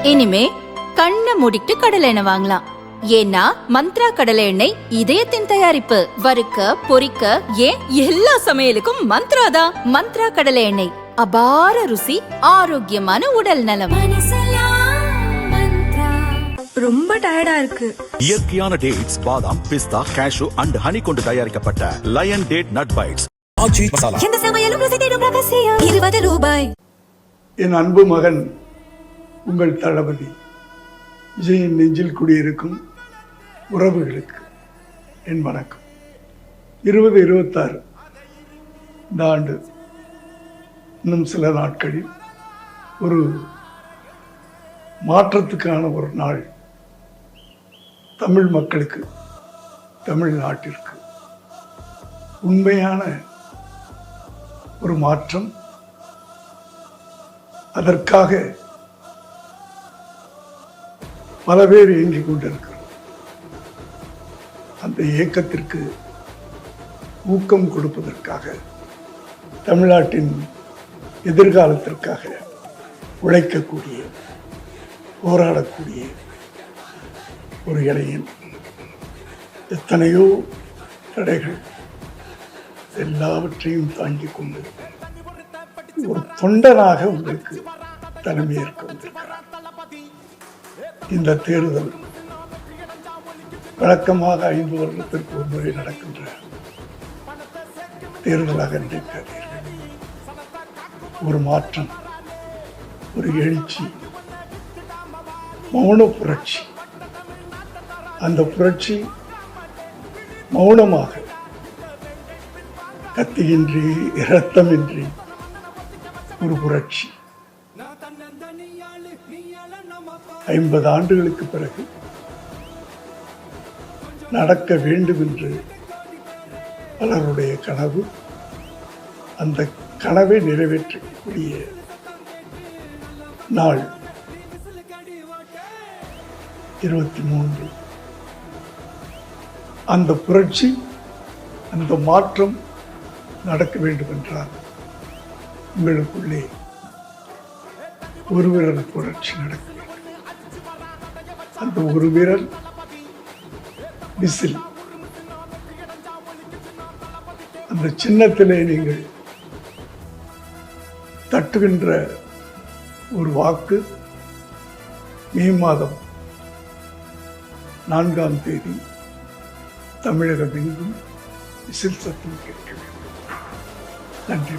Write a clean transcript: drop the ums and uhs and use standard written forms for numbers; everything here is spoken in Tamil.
இனிமே கண்ணை மூடிட்டு கடலை எண்ணெய் வாங்கலாம். ஏன்னா மந்த்ரா கடலை எண்ணெய் இதயத்தின் தயாரிப்பு. வறுக்க பொரிக்க ஏன் எல்லா சமையலுக்கும் மந்த்ரா தான். மந்த்ரா கடலை எண்ணெய், அபார ருசி, ஆரோக்கியமான உடல் நலம். ரொம்ப டயர்டா இருக்கு. இயற்கையான டேட்ஸ், பாதாம், பிஸ்தா, கேஷு அண்ட் ஹனி கொண்டு தயாரிக்கப்பட்ட லயன் டேட் நட் பைட்ஸ். இந்த சமையலும் ருசி தேடும் ரகசியம். 20 ரூபாய். என் அன்பு மகன் உங்கள் தளபதி விஜயின் நெஞ்சில் குடியிருக்கும் உறவுகளுக்கு என் வணக்கம். 2026 இந்த ஆண்டு இன்னும் சில நாட்களில் ஒரு மாற்றத்துக்கான ஒரு நாள். தமிழ் மக்களுக்கு, தமிழ்நாட்டிற்கு உண்மையான ஒரு மாற்றம். அதற்காக பல பேர் இயங்கிக் கொண்டிருக்கிறோம். அந்த இயக்கத்திற்கு ஊக்கம் கொடுப்பதற்காக, தமிழ்நாட்டின் எதிர்காலத்திற்காக உழைக்கக்கூடிய, போராடக்கூடிய ஒரு இளைஞன். எத்தனையோ தடைகள் எல்லாவற்றையும் தாங்கிக் கொண்டு ஒரு தொண்டனாக உங்களுக்கு தலைமையேற்க வந்திருக்கிறார். இந்த தேர்தல் வழக்கமாக 5 வருடத்திற்கு ஒரு முறை நடக்கின்ற தேர்தலாக நினைக்காதீர்கள். ஒரு மாற்றம், ஒரு எழுச்சி, மௌன புரட்சி. அந்த புரட்சி மௌனமாக, கத்தியின்றி, இரத்தமின்றி ஒரு புரட்சி. 50 ஆண்டுகளுக்கு பிறகு நடக்க வேண்டும் என்று பலருடைய கனவு. அந்த கனவை நிறைவேற்றக்கூடிய நாள் 23. அந்த புரட்சி, அந்த மாற்றம் நடக்க வேண்டும் என்றால் உங்களுக்குள்ளே ஒரு விரல் புரட்சி நடக்க வேண்டும். அந்த ஒரு விரல் விசில். அந்த சின்னத்திலே நீங்கள் தட்டுகின்ற ஒரு வாக்கு மே மாதம் 4ஆம் தேதி தமிழகம் எங்கும் விசில் சத்தம் கேட்க வேண்டும். நன்றி.